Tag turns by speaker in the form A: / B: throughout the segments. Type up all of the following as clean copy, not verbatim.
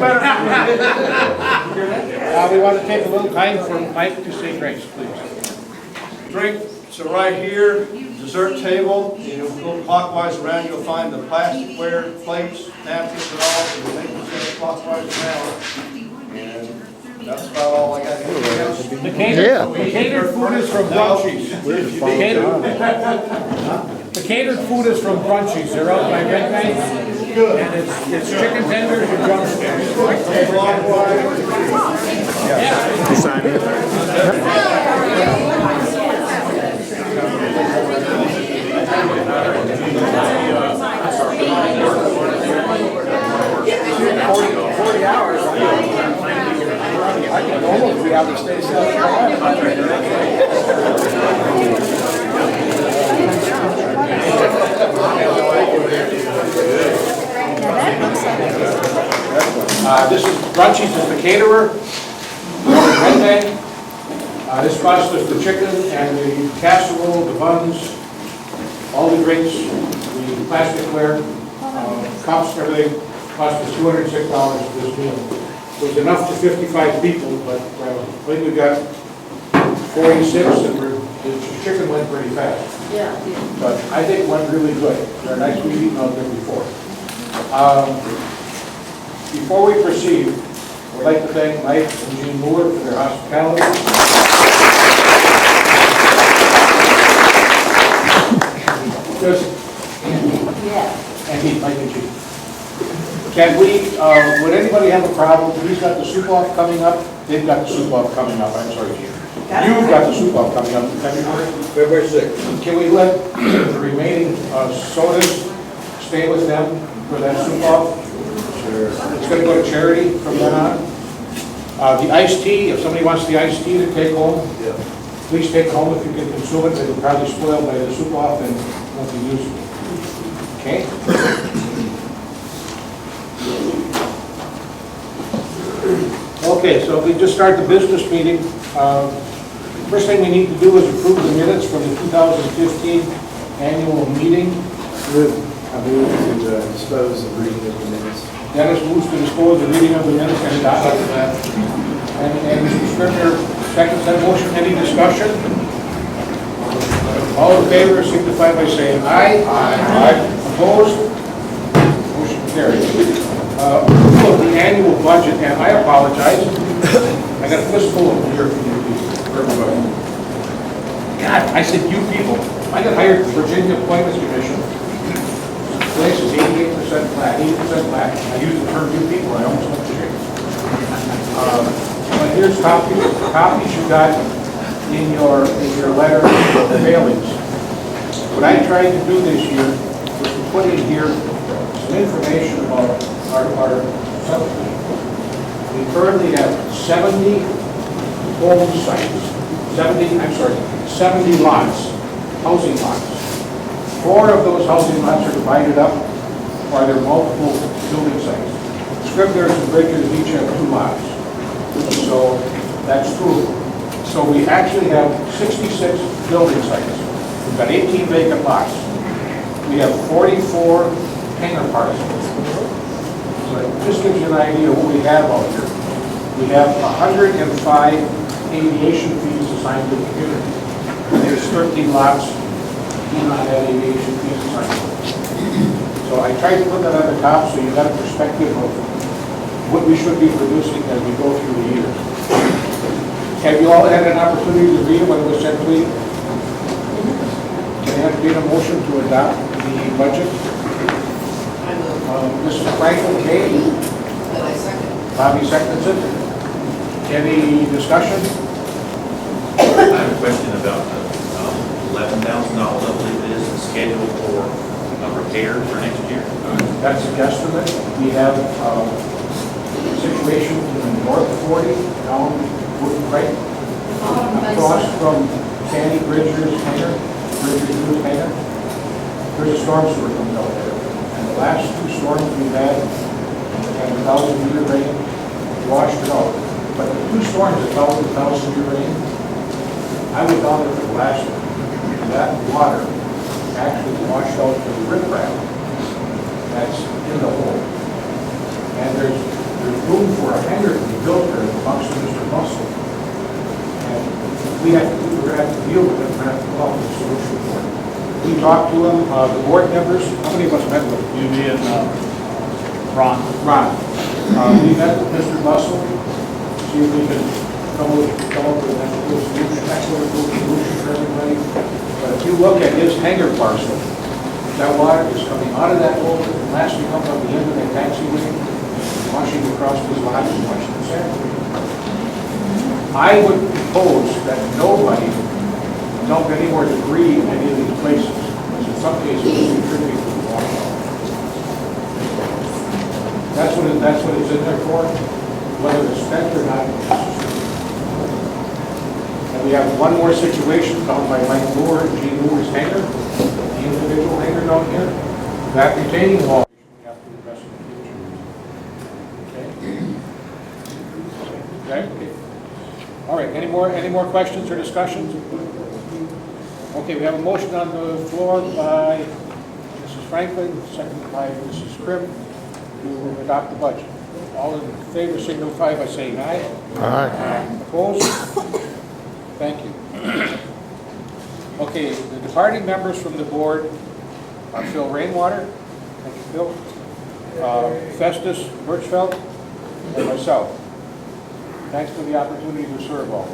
A: better. We want to take a little time for Mike to say grace, please.
B: Drink, so right here, dessert table, you'll go clockwise around, you'll find the plasticware, plates, napkins and all, so we'll make the same clockwise around. And that's about all I got. Anything else?
A: The catered food is from Brunchies. The catered food is from Brunchies. They're out by Red Bank. And it's chicken tenders and drumsticks.
C: Yeah. 40 hours. I can almost be out of the state of South
A: This is Brunchies is the caterer. Red Bank. This costs us the chicken and the casserole, the buns, all the drinks, the plasticware, cups, everything. Cost us $206 for this meal. It was enough for 55 people, but I think we got 46, and the chicken went pretty fast.
D: Yeah.
A: But I think it went really good. They're nice. We've eaten out there before. Before we proceed, I'd like to thank Mike and Jean Moore for their hospitality. And he, Mike and Jean. Can we, would anybody have a problem? He's got the soup-off coming up. They've got the soup-off coming up. I'm sorry, Jean. You've got the soup-off coming up.
B: February 6th.
A: Can we let the remaining sodas stay with them for that soup-off? Sure. It's going to go to charity from then on. The iced tea, if somebody wants the iced tea to take home, please take it home if you can consume it. It'll probably spoil by the soup-off and won't be useful. Okay? Okay, so if we just start the business meeting, first thing we need to do is approve the minutes from the 2015 annual meeting.
C: I move to dispose of reading of the minutes.
A: Dennis moves to dispose of reading of the minutes and adopt that. And Mr. Scrivener seconds that motion. Any discussion? All in favor signify by saying aye. Aye. Opposed? Motion carries. Approval of the annual budget, and I apologize. I got a fistful of here for you for everybody. God, I said you people. I got hired for Virginia Appointments Commission. This place is 88% black, 80% black. I use the term you people, I almost went to shake. But here's copies you got in your letter of mailings. What I tried to do this year was to put in here some information about our subdivision. We currently have 70 home sites, 70 lots, housing lots. 4 of those housing lots are divided up, or there are multiple building sites. Scribners and Bridges each have 2 lots. So that's true. So we actually have 66 building sites. We've got 18 vacant lots. We have 44 hangar parcels. So it just gives you an idea of what we have out here. We have 105 aviation fees assigned to the community. There's 13 lots do not have aviation fees assigned. So I tried to put that on the top so you got a perspective of what we should be producing as we go through the years. Have you all had an opportunity to read it when it was sent to you? Can I have a motion to adopt the budget? Mrs. Franklin Kay. Bobby seconds it. Any discussion?
E: I have a question about the $11,000, I believe it is, the schedule for a repair for next year.
A: That's a guesstimate. We have a situation in the north 40 down Wooden Crate, across from Sandy Bridger's hangar, Bridger's hangar. There's a storm sewer comes out there. And the last 2 storms we've had, and 1,000-year rain, washed it out. But the 2 storms that followed the 1,000-year rain, I was down there for the last one. That water actually washed out the riprap that's in the hole. And there's room for a hangar to be built there that belongs to Mr. Russell. And we're going to have to deal with it, we're going to have to come up with a solution for it. We talked to him, the board members, how many of us met with him?
D: You and Ron.
A: Ron. We met with Mr. Russell, see if we can come up with an actual solution for everybody. But if you look at his hangar parcel, that water is coming out of that hole, and lastly comes up the end of that taxiway, washing across his lot and washing the sand. I would propose that nobody dump any more debris in any of these places, because in some cases it's contributing to the water. That's what it's in there for, whether it's spent or not. And we have one more situation found by Mike Moore and Gene Moore's hangar, the individual hangar down here. That retaining wall, we have to address in the future. Okay? Okay. All right, any more questions or discussions? Okay, we have a motion on the floor by Mrs. Franklin, seconded by Mrs. Krim, to adopt the budget. All in favor signify by saying aye. Aye. Opposed? Thank you. Okay, the departing members from the board are Phil Rainwater, thank you, Phil, Festus Birchfeld, and myself. Thanks for the opportunity to serve all.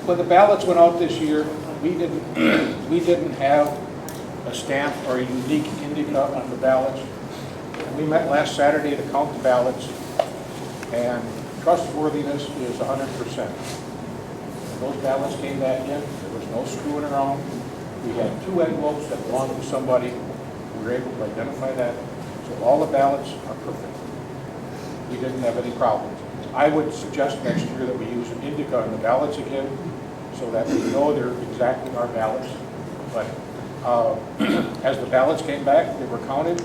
A: When the ballots went out this year, we didn't have a stamp or a unique indica on the ballots. We met last Saturday to count the ballots, and trustworthiness is 100%. Those ballots came back in, there was no screwing around. We had 2 envelopes that belonged to somebody. We were able to identify that. So all the ballots are perfect. We didn't have any problems. I would suggest next year that we use an indica on the ballots again, so that we know they're exactly our ballots. But as the ballots came back, they were counted,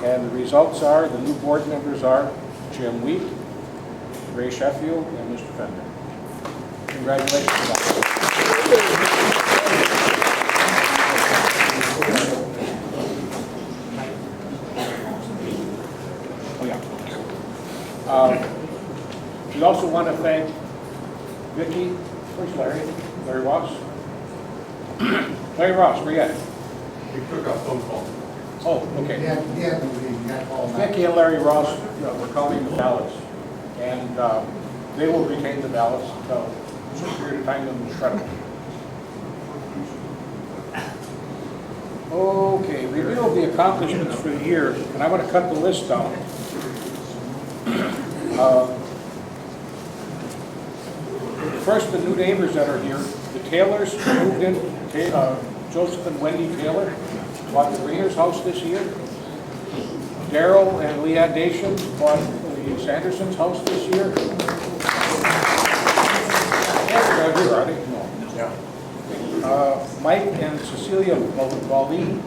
A: and the results are, the new board members are Jim Wheat, Ray Sheffield, and Mr. Fender. Congratulations. Oh, yeah. We also want to thank Vicki. Where's Larry? Larry Ross? Larry Ross, where you at?
B: We took a phone call.
A: Oh, okay.
F: Yeah,
A: Vicki and Larry Ross were counting the ballots, and they will retain the ballots until a certain period of time, then we'll shred them. Okay, review of the accomplishments for the year, and I want to cut the list down. First, the new neighbors that are here. The Taylors moved in, Joseph and Wendy Taylor bought the Greener's house this year. Daryl and Leah Dation bought the Sanderson's house this year. Yeah, they're here, are they? No. Yeah. Mike and Cecilia Valdi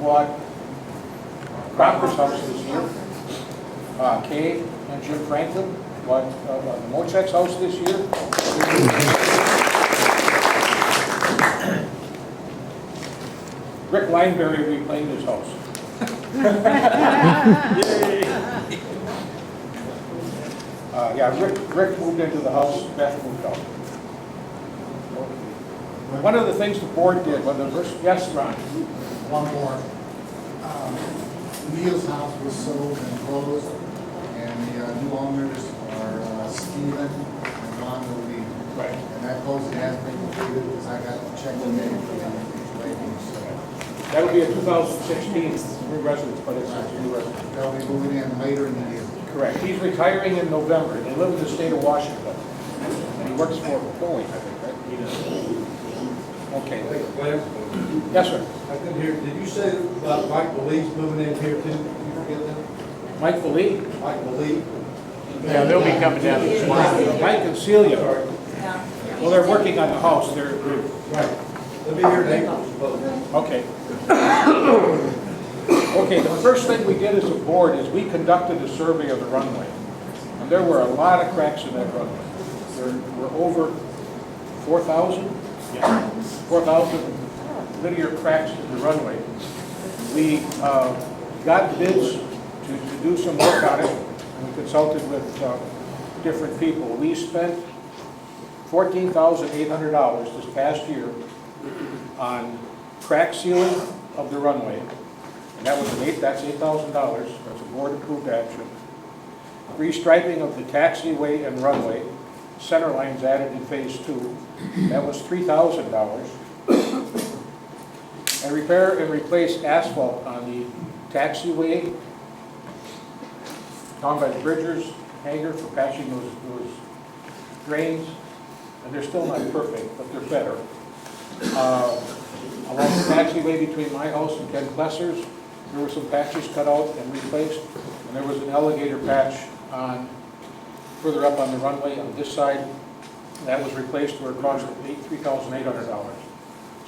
A: bought Crocker's house this year. Kay and Jim Franklin bought the Mochek's house this year. Rick Lineberry reclaimed his house. Yeah, Rick moved into the house, Beth moved out. One of the things the board did, yes, Ron?
F: one more. Neil's house was sold and closed, and the new owners are Stephen and Ron Lee.
A: Right.
F: And that closing has been completed because I got the check today for them.
A: That would be a 2016 new residence, but it's not a new residence.
F: They'll be moving in later in the year.
A: Correct. He's retiring in November. They live in the state of Washington. And he works for Boeing, I think, right? He does. Okay. Yes, sir.
B: I couldn't hear, did you say about Mike Belize's moving in here too? Did you forget that?
A: Mike Philippe?
B: Mike Belize?
D: Yeah, they'll be coming down this morning.
A: Mike and Celia. Well, they're working on the house. They're
B: Right. They'll be here in April, supposedly.
A: okay. Okay, the first thing we did as a board is we conducted a survey of the runway. And there were a lot of cracks in that runway. There were over 4,000? Yeah. 4,000 linear cracks in the runway. We got bids to do some work on it, and we consulted with different people. We spent $14,800 this past year on crack sealing of the runway, and that's $8,000. That's a board-approved action. Restriping of the taxiway and runway, center lines added in phase 2. That was $3,000. And repair and replace asphalt on the taxiway down by the Bridgers hangar for patching those drains. And they're still not perfect, but they're better. Along the taxiway between my house and Ken Klesser's, there were some patches cut out and replaced. And there was an alligator patch on further up on the runway on this side. That was replaced where it cost $3,800.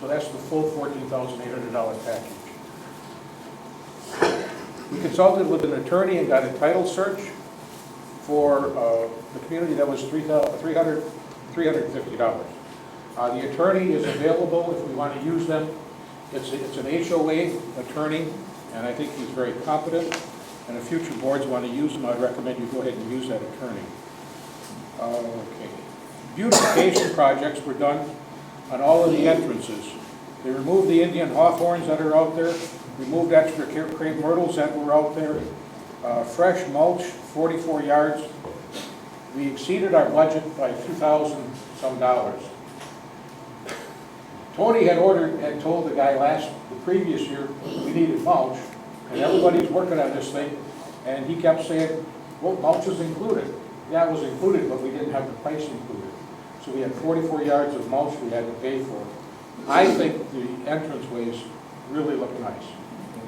A: So that's the full $14,800 package. We consulted with an attorney and got a title search for the community that was $350. The attorney is available if we want to use them. It's an HOA attorney, and I think he's very competent. And if future boards want to use him, I'd recommend you go ahead and use that attorney. Okay. Beautification projects were done on all of the entrances. They removed the Indian hawthorns that are out there, removed extra crepe myrtles that were out there, fresh mulch, 44 yards. We exceeded our budget by $2,000 some. Tony had told the guy the previous year we needed mulch, and everybody's working on this thing, and he kept saying, well, mulch is included. Yeah, it was included, but we didn't have the price included. So we had 44 yards of mulch we had to pay for. I think the entranceways really look nice.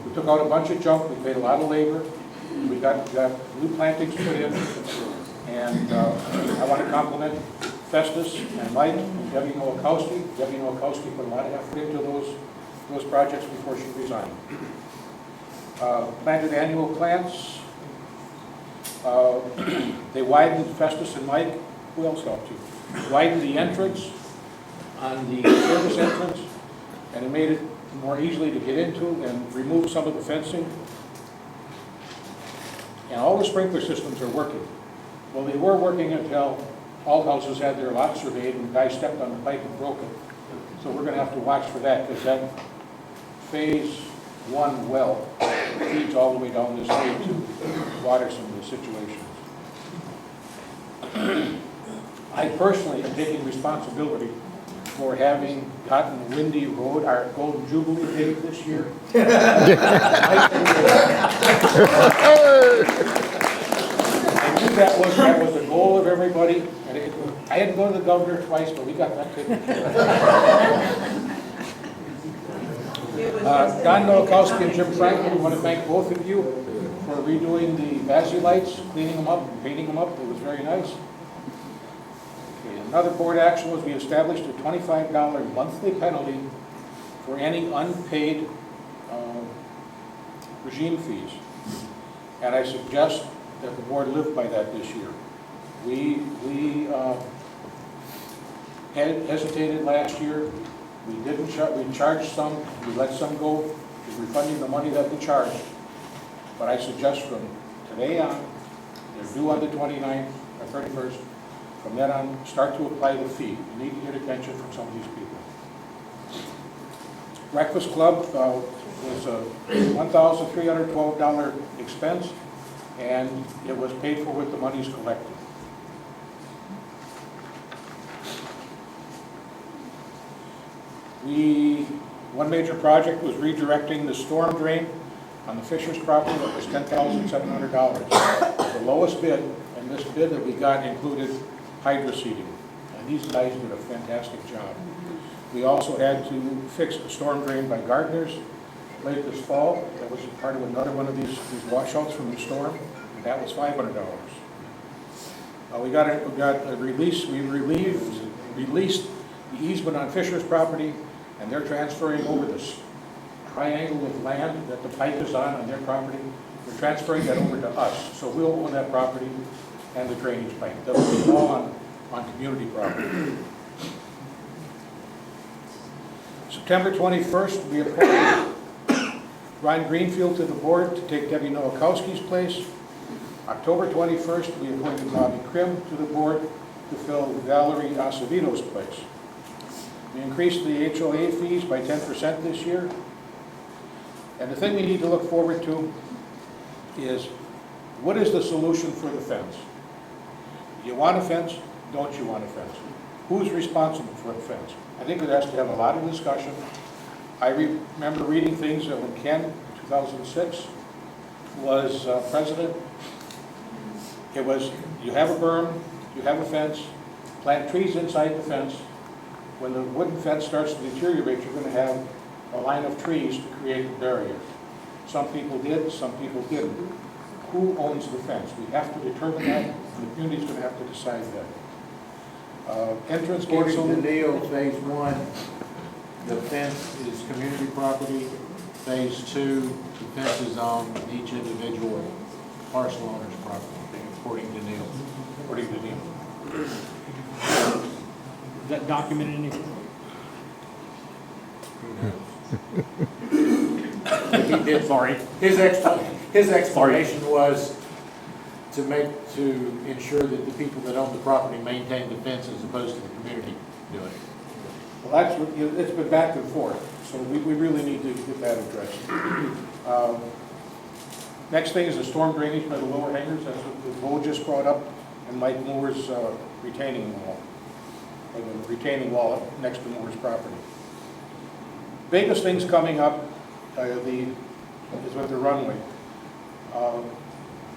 A: We took out a bunch of junk, we paid a lot of labor, we got new plantings put in, and I want to compliment Festus and Mike and Debbie Nowakowski. Debbie Nowakowski put a lot of effort into those projects before she resigned. Planted annual plants. They widened, Festus and Mike, who else helped you? Widened the entrance on the service entrance, and it made it more easily to get into, and removed some of the fencing. And all the sprinkler systems are working. Well, they were working until all houses had their lots surveyed and the guy stepped on the pipe and broke it. So we're going to have to watch for that, because that phase 1 well feeds all the way down this way to water some of the situations. I personally am taking responsibility for having gotten Windy Road, our Golden Jubilee paved this year. I knew that was the goal of everybody. And I had to go to the governor twice, but we got that taken care of. Don Nowakowski and Jim Franklin, we want to thank both of you for redoing the Vassy lights, cleaning them up, painting them up. It was very nice. Okay, another board action was we established a $25 monthly penalty for any unpaid regime fees. And I suggest that the board live by that this year. We had hesitated last year. We didn't we charged some, we let some go, we're refunding the money that we charged. But I suggest from today on, they're due on the 29th or 31st, from then on, start to apply the fee. You need to get attention from some of these people. Breakfast Club was a $1,312 expense, and it was paid for with the monies collected. One major project was redirecting the storm drain on the Fisher's property. That was $10,700. The lowest bid, and this bid that we got included hydro seeding. And these guys did a fantastic job. We also had to fix a storm drain by Gardner's late this fall. That was part of another one of these washouts from the storm, and that was $500. We got a release. We released the easement on Fisher's property, and they're transferring over this triangle of land that the pipe is on their property. We're transferring that over to us, so we'll own that property and the drainage pipe. That will be all on community property. September 21st, we appointed Ron Greenfield to the board to take Debbie Nowakowski's place. October 21st, we appointed Bobby Krim to the board to fill Valerie Acevedo's place. We increased the HOA fees by 10% this year. And the thing we need to look forward to is, what is the solution for the fence? You want a fence? Don't you want a fence? Who's responsible for the fence? I think it has to have a lot of discussion. I remember reading things that when Ken, in 2006, was president, it was, you have a berm, you have a fence, plant trees inside the fence. When the wooden fence starts to deteriorate, you're going to have a line of trees to create a barrier. Some people did, some people didn't. Who owns the fence? We have to determine that, and the community's going to have to decide that. Entrance gates.
D: According to Neil, phase 1, the fence is community property. Phase 2, the fence is on each individual parcel owner's property, according to Neil.
A: According to Neil.
D: Is that documented anywhere? He did, sorry. His explanation was to ensure that the people that own the property maintain the fence as opposed to the community doing it.
A: Well, that's what, it's been back and forth, so we really need to get that addressed. Next thing is the storm drainage by the lower hangers. That's what the Bo just brought up, and Mike Moore's retaining wall, or the retaining wall next to Moore's property. Biggest things coming up is with the runway.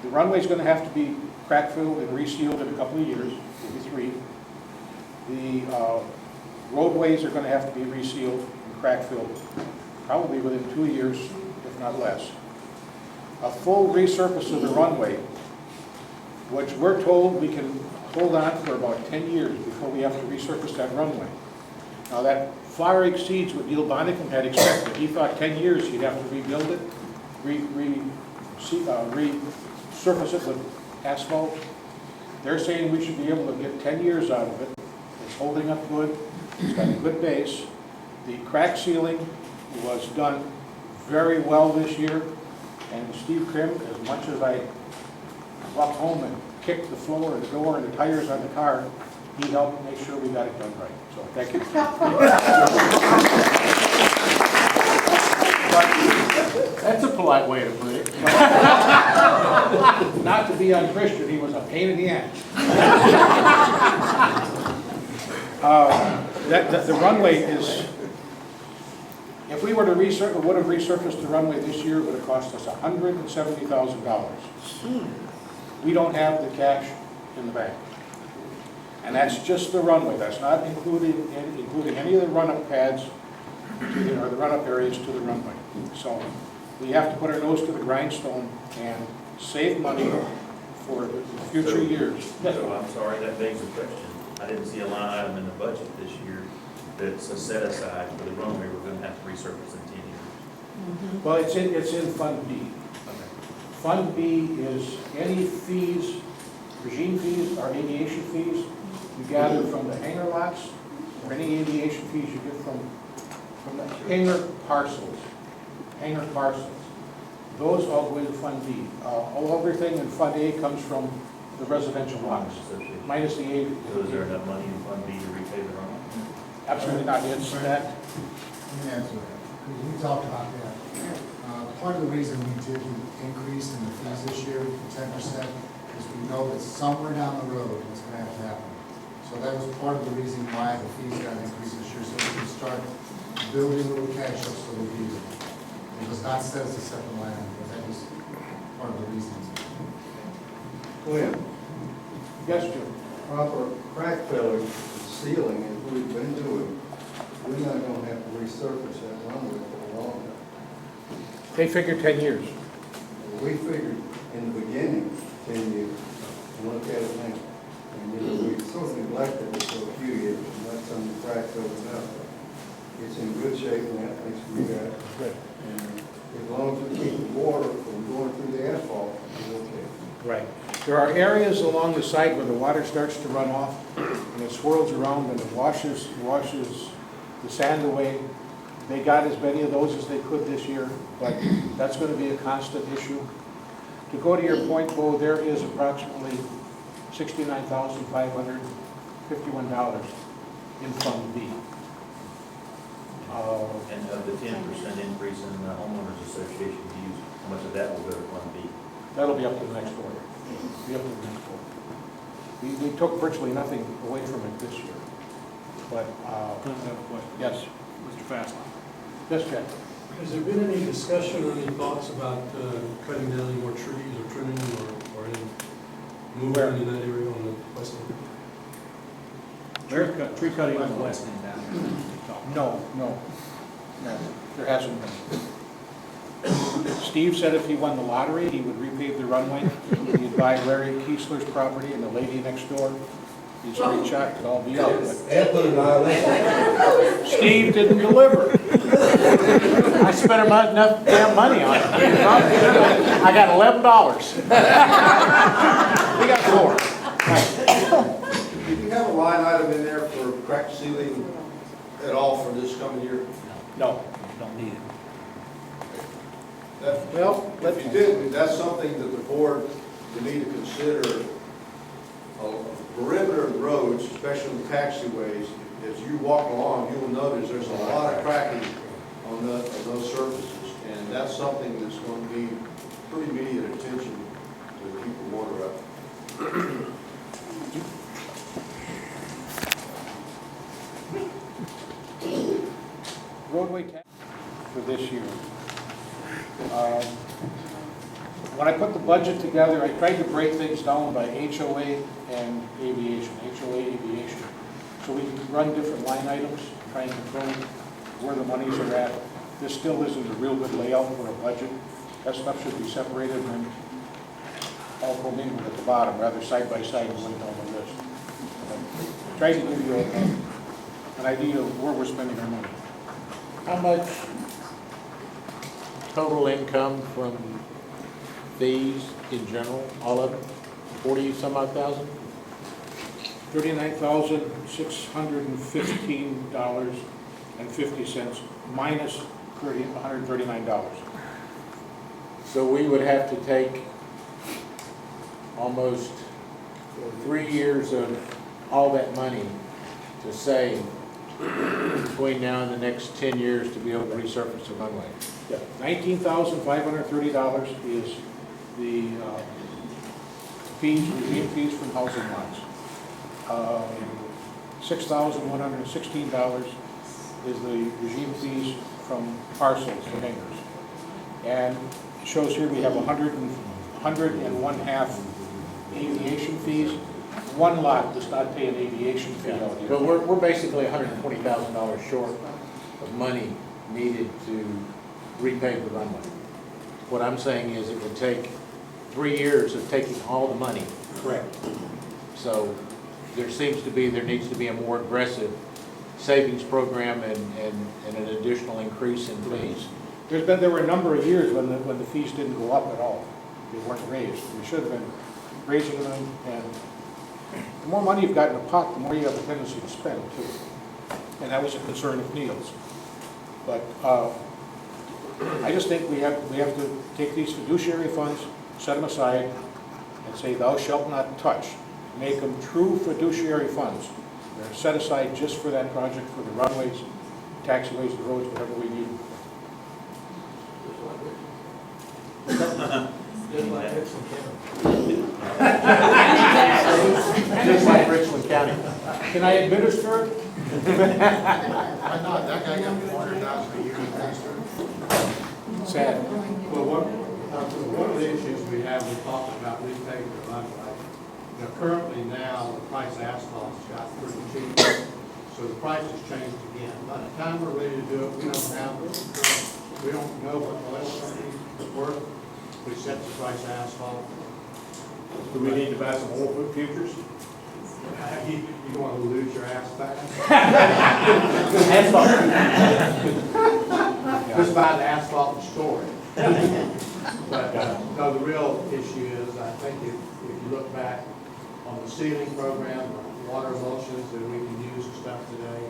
A: The runway is going to have to be crack filled and resealed in a couple of years, maybe 3. The roadways are going to have to be resealed and crack filled, probably within 2 years, if not less. A full resurface of the runway, which we're told we can hold on for about 10 years before we have to resurface that runway. Now that far exceeds what Neil Bonnicum had expected. He thought 10 years he'd have to rebuild it, resurface it with asphalt. They're saying we should be able to get 10 years out of it. It's holding up good. It's got a good base. The crack sealing was done very well this year. And Steve Krim, as much as I walked home and kicked the floor and the door and the tires on the car, he helped make sure we got it done right. So thank you.
D: That's a polite way to put it.
A: Not to be unchristian, he was a pain in the ass. The runway is, if we were to would have resurfaced the runway this year, it would have cost us $170,000. We don't have the cash in the bank. And that's just the runway. That's not including any of the run-up pads or the run-up areas to the runway. So we have to put our nose to the grindstone and save money for the future years.
E: So I'm sorry, that begs the question. I didn't see a line item in the budget this year that's a set aside for the runway we're going to have to resurface in 10 years.
A: Well, it's in Fund B. Fund B is any fees, regime fees or aviation fees you gather from the hangar lots, or any aviation fees you get from the hangar parcels. Those all go into Fund B. Everything in Fund A comes from the residential lots, minus the A.
E: So is there enough money in Fund B to repay the runway?
A: Absolutely not. It's that.
F: Let me answer that, because we talked about that. Part of the reason we did the increase in the fees this year to 10% is we know that somewhere down the road it's going to have to happen. So that was part of the reason why the fees got increased this year, so we can start building little cash ups for the fees. It was not set as a separate line, but that was part of the reasons.
A: Go ahead. Yes, Jim.
G: Proper crack filling and sealing, as we've been doing, we're not gonna have to resurface that runway for a long time.
A: They figured 10 years.
G: We figured in the beginning, 10 years, and look at it now. And we sort of neglected it for a few years, and let some of the cracks open up. It's in good shape now, thanks to you guys.
A: Good.
G: And as long as we keep the water from going through the asphalt, it's okay.
A: Right. There are areas along the site where the water starts to run off and it swirls around and it washes the sand away. They got as many of those as they could this year, but that's going to be a constant issue. To go to your point, Bo, there is approximately $69,551 in Fund B.
E: And of the 10% increase in the homeowners association dues, how much of that will go to Fund B?
A: That'll be up to the next board. Be up to the next board. We took virtually nothing away from it this year, but,
H: I have a question.
A: yes.
H: Mr. Fastline.
A: Yes, Jack.
I: Has there been any discussion or any thoughts about cutting down any more trees or trimming or any movement in that area on the west end?
H: Tree cutting on the west end down here.
A: No, there hasn't been. Steve said if he won the lottery, he would repave the runway. He'd buy Larry Kiesler's property and the lady next door. He's straight shot, it'd all be out. But Steve didn't deliver.
D: I spent enough damn money on it. I got $11. We got 4.
B: Do you have a line item in there for crack sealing at all for this coming year?
A: No.
H: Don't need it.
A: Well,
B: If you did, that's something that the board would need to consider. A perimeter of roads, especially the taxiways, as you walk along, you will notice there's a lot of cracking on those surfaces. And that's something that's going to need pretty immediate attention to keep the water up.
A: roadway tax for this year. When I put the budget together, I tried to break things down by HOA and aviation, so we can run different line items, try and control where the monies are at. This still isn't a real good layout for a budget. That stuff should be separated and then all commingled at the bottom, rather side by side going down the list. Try to give you an idea of where we're spending our money.
D: How much total income from fees in general, all of it? 40 some odd thousand?
A: $39,615.50 minus $139.
D: So we would have to take almost 3 years of all that money to save between now and the next 10 years to be able to resurface the runway.
A: Yeah, $19,530 is the regime fees from housing lots. $6,116 is the regime fees from parcels, the hangars. And it shows here we have 101.5 aviation fees. One lot does not pay an aviation fee out here.
D: But we're basically $120,000 short of money needed to repave the runway. What I'm saying is it would take 3 years of taking all the money.
A: Correct.
D: So there needs to be a more aggressive savings program and an additional increase in fees.
A: There were a number of years when the fees didn't go up at all. They weren't raised. We should have been raising them, and the more money you've got in a pot, the more you have a tendency to spend too. And that was a concern of Neil's. But I just think we have to take these fiduciary funds, set them aside, and say, thou shalt not touch. Make them true fiduciary funds. They're set aside just for that project, for the runways, taxiways, the roads, whatever we need.
D: Just like Richland County.
A: Can I administer it?
F: Why not? That guy got $400,000 a year in transfer.
A: Sad.
C: Well, one of the issues we have, we talked about repaving the runway. Currently now, the price of asphalt's got pretty cheap, so the price has changed again. By the time we're ready to do it, we don't know what oil companies is worth, which sets the price of asphalt.
H: Do we need to buy some oil futures?
C: You want to lose your ass fast? Just buy the asphalt and store it. But no, the real issue is, I think if you look back on the sealing program, the water emulsions that we can use and stuff today,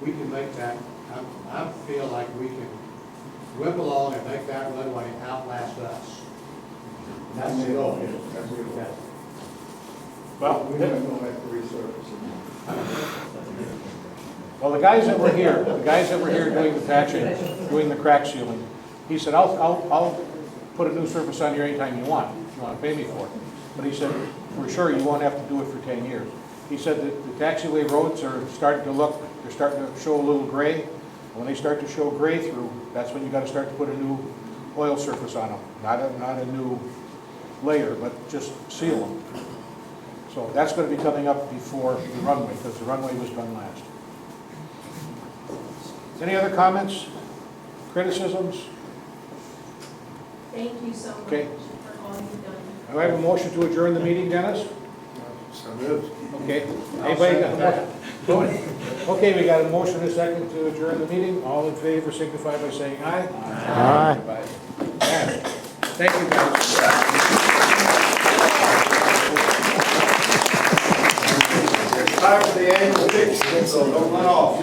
C: we can make that I feel like we can whip along and make that runway outlast us. That's the goal.
G: That's what we got.
A: Well,
G: We're not gonna have to resurface it.
A: well, the guys that were here doing the patching, doing the crack sealing, he said, I'll put a new surface on here anytime you want, if you want to pay me for it. But he said, for sure, you won't have to do it for 10 years. He said that the taxiway roads are starting to look, they're starting to show a little gray. When they start to show gray through, that's when you got to start to put a new oil surface on them. Not a new layer, but just seal them. So that's going to be coming up before the runway, because the runway was done last. Any other comments, criticisms?
J: Thank you so much
A: Okay.
J: for all you've done.
A: Do I have a motion to adjourn the meeting, Dennis?
G: So moved.
A: Okay. Anybody got a motion? Okay, we got a motion and a second to adjourn the meeting. All in favor signify by saying aye. Aye. Thank you, guys.
B: Time for the annual picture, so don't run off.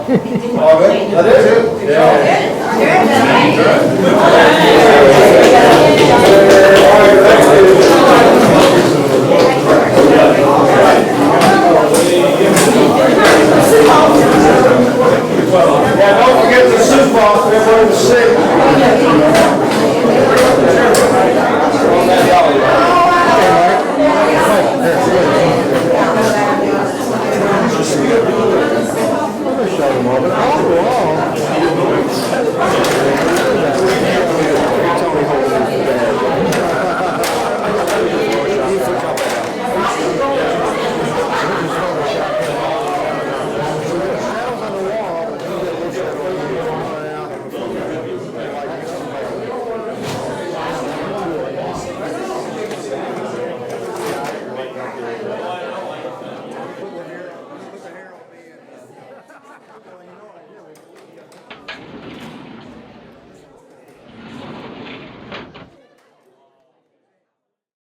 B: That is it? Yeah. All right,